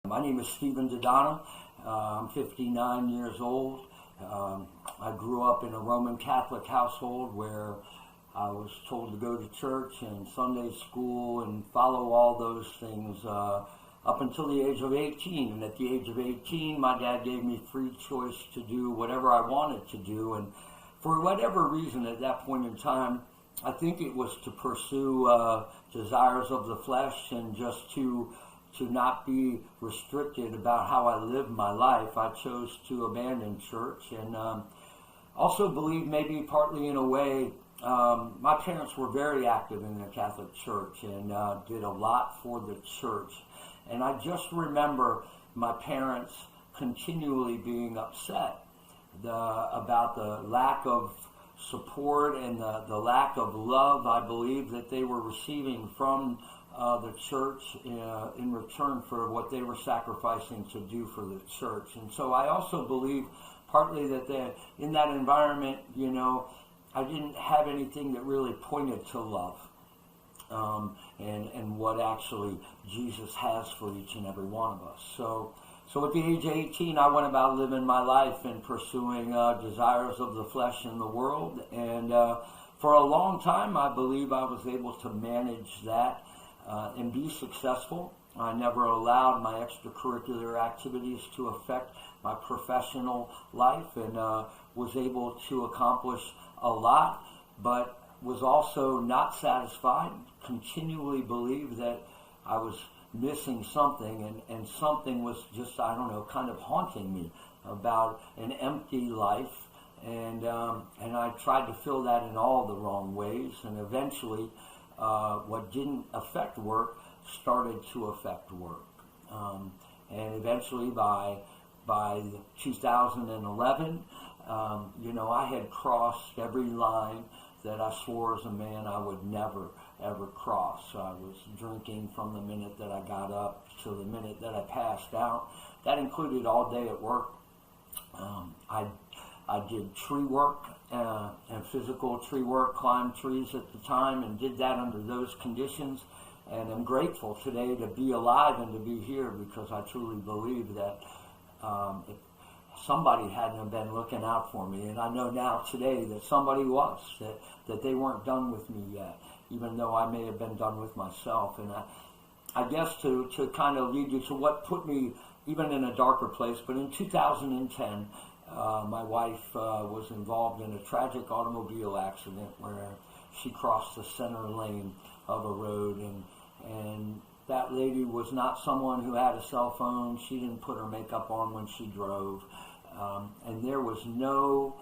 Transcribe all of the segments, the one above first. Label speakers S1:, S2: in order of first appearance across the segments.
S1: My name is Daddona. I'm 59 years old. I grew up in a Roman Catholic household where I was told to go to church and Sunday school and follow all those things up until the age of 18. And at the age of 18, my dad gave me free choice to do whatever I wanted to do. And for whatever reason at that point in time, I think it was to pursue desires of the flesh and just to not be restricted about how I lived my life. I chose to abandon church, and also believe maybe partly in a way, my parents were very active in the Catholic Church and did a lot for the church. And I just remember my parents continually being upset about the lack of support and the lack of love, I believe, that they were receiving from the church in return for what they were sacrificing to do for the church. And so I also believe partly that in that environment, I didn't have anything that really pointed to love and what actually Jesus has for each and every one of us. So at the age of 18, I went about living my life and pursuing desires of the flesh in the world. And for a long time, I believe I was able to manage that and be successful. I never allowed my extracurricular activities to affect my professional life, and was able to accomplish a lot, but was also not satisfied, continually believed that I was missing something, and something was just, kind of haunting me about an empty life, and I tried to fill that in all the wrong ways, and eventually what didn't affect work started to affect work. And eventually by 2011, I had crossed every line that I swore as a man I would never, ever cross. I was drinking from the minute that I got up to the minute that I passed out. That included all day at work. I did tree work and physical tree work, climbed trees at the time, and did that under those conditions. And I'm grateful today to be alive and to be here, because I truly believe that if somebody hadn't been looking out for me, and I know now today that somebody was, that they weren't done with me yet, even though I may have been done with myself. And I guess to kind of lead you to what put me even in a darker place, but in 2010, my wife was involved in a tragic automobile accident where she crossed the center lane of a road, and that lady was not someone who had a cell phone. She didn't put her makeup on when she drove, and there was no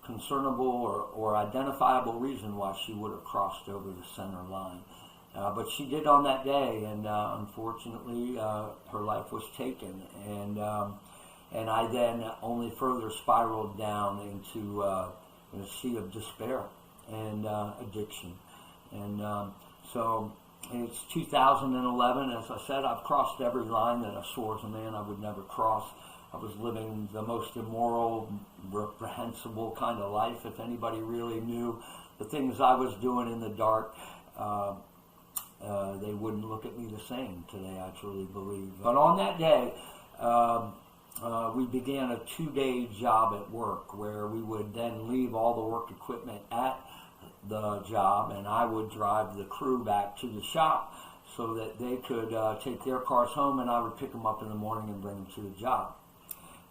S1: concernable or identifiable reason why she would have crossed over the center line. But she did on that day, and unfortunately her life was taken, and I then only further spiraled down into a sea of despair and addiction. And so it's 2011. As I said, I've crossed every line that I swore as a man I would never cross. I was living the most immoral, reprehensible kind of life. If anybody really knew the things I was doing in the dark, they wouldn't look at me the same today, I truly believe. But on that day, we began a 2-day job at work where we would then leave all the work equipment at the job, and I would drive the crew back to the shop so that they could take their cars home, and I would pick them up in the morning and bring them to the job.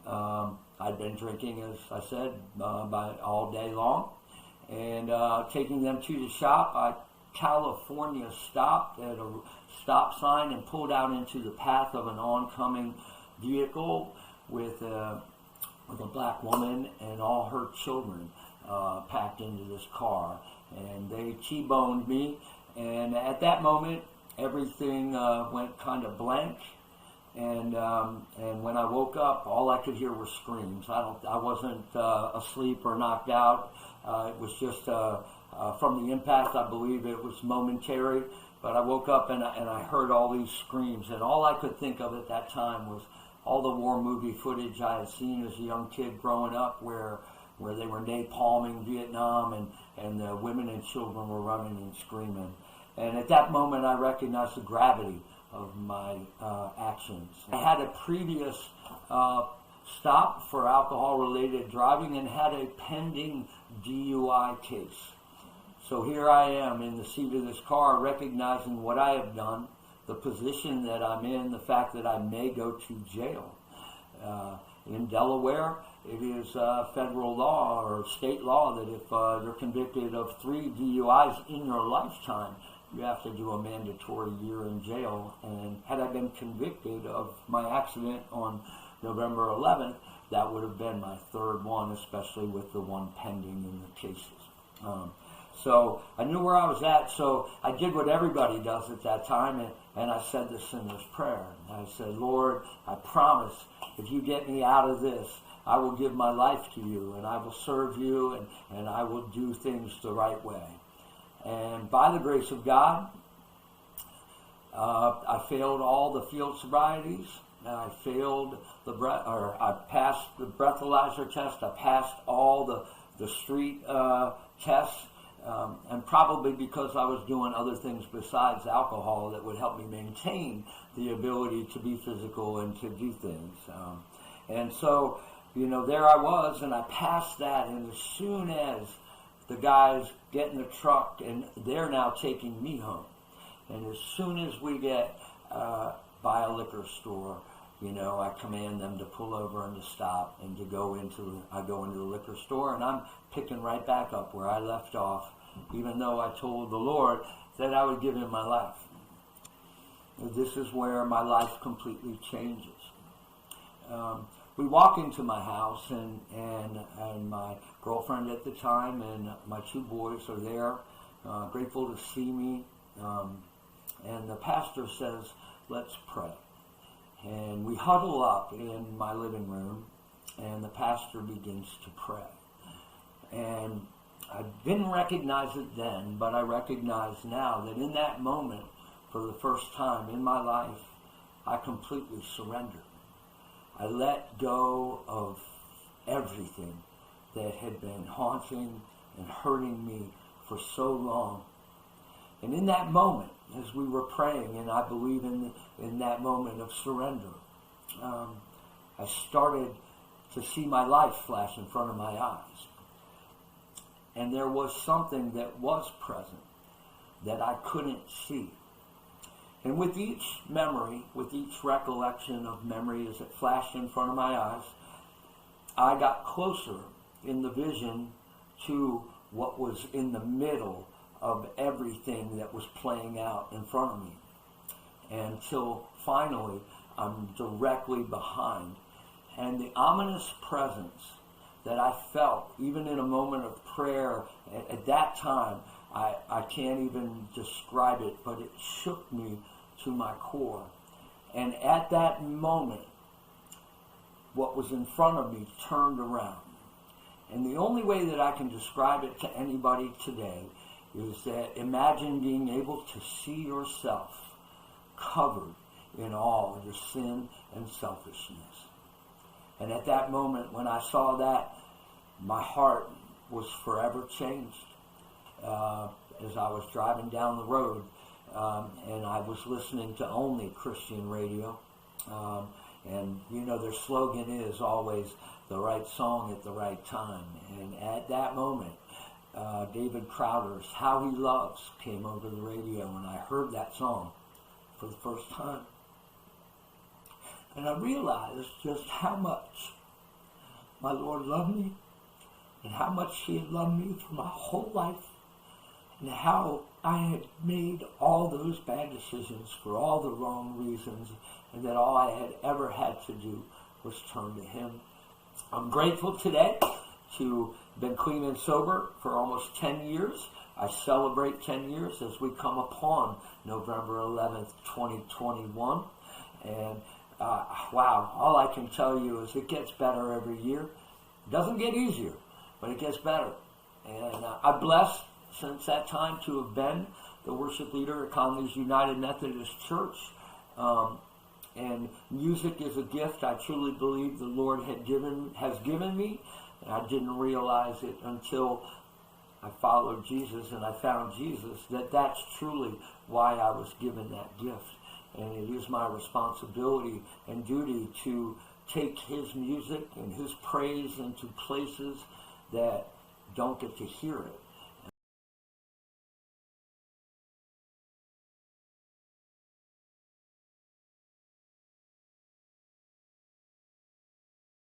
S1: I'd been drinking, as I said, all day long, and taking them to the shop, I California stopped at a stop sign and pulled out into the path of an oncoming vehicle with a black woman and all her children packed into this car, and they T-boned me. And at that moment, everything went kind of blank. And when I woke up, all I could hear were screams. I wasn't asleep or knocked out. It was just from the impact. I believe it was momentary. But I woke up and I heard all these screams, and all I could think of at that time was all the war movie footage I had seen as a young kid growing up, where they were napalming Vietnam, and the women and children were running and screaming. And at that moment, I recognized the gravity of my actions. I had a previous stop for alcohol-related driving and had a pending DUI case. So here I am in the seat of this car, recognizing what I have done, the position that I'm in, the fact that I may go to jail. In Delaware, it is federal law or state law that if you're convicted of 3 DUIs in your lifetime, you have to do a mandatory year in jail. And had I been convicted of my accident on November 11th, that would have been my 3rd one, especially with the one pending in the cases. So I knew where I was at, so I did what everybody does at that time, and I said the sinner's prayer. I said, Lord, I promise if you get me out of this, I will give my life to you, and I will serve you, and I will do things the right way. And by the grace of God, I failed all the field sobrieties. I failed I passed the breathalyzer test. I passed all the street tests. And probably because I was doing other things besides alcohol that would help me maintain the ability to be physical and to do things. And so, there I was, and I passed that, and as soon as the guys get in the truck, and they're now taking me home, and as soon as we get by a liquor store, I command them to pull over and to stop and to go into the liquor store, and I'm picking right back up where I left off, even though I told the Lord that I would give him my life. This is where my life completely changes. We walk into my house, and my girlfriend at the time and my 2 boys are there, grateful to see me. And the pastor says, let's pray. And we huddle up in my living room, and the pastor begins to pray. And I didn't recognize it then, but I recognize now that in that moment, for the first time in my life, I completely surrendered. I let go of everything that had been haunting and hurting me for so long. And in that moment, as we were praying, and I believe in that moment of surrender, I started to see my life flash in front of my eyes. And there was something that was present that I couldn't see. And with each memory, with each recollection of memory as it flashed in front of my eyes, I got closer in the vision to what was in the middle of everything that was playing out in front of me. Until finally, I'm directly behind. And the ominous presence that I felt, even in a moment of prayer at that time, I can't even describe it, but it shook me to my core. And at that moment, what was in front of me turned around. And the only way that I can describe it to anybody today is that imagine being able to see yourself covered in all your sin and selfishness. And at that moment, when I saw that, my heart was forever changed. As I was driving down the road, and I was listening to only Christian radio. And their slogan is always the right song at the right time. And at that moment, David Crowder's How He Loves came over the radio, and I heard that song for the first time. And I realized just how much my Lord loved me, and how much He had loved me for my whole life, and how I had made all those bad decisions for all the wrong reasons, and that all I had ever had to do was turn to Him. I'm grateful today to have been clean and sober for almost 10 years. I celebrate 10 years as we come upon November 11th, 2021. And wow, all I can tell you is it gets better every year. It doesn't get easier, but it gets better. And I'm blessed since that time to have been the worship leader at Conley's United Methodist Church. And music is a gift I truly believe the Lord has given me. And I didn't realize it until I followed Jesus and I found Jesus, that's truly why I was given that gift. and it is my responsibility and duty to take his music and his praise into places that don't get to hear it.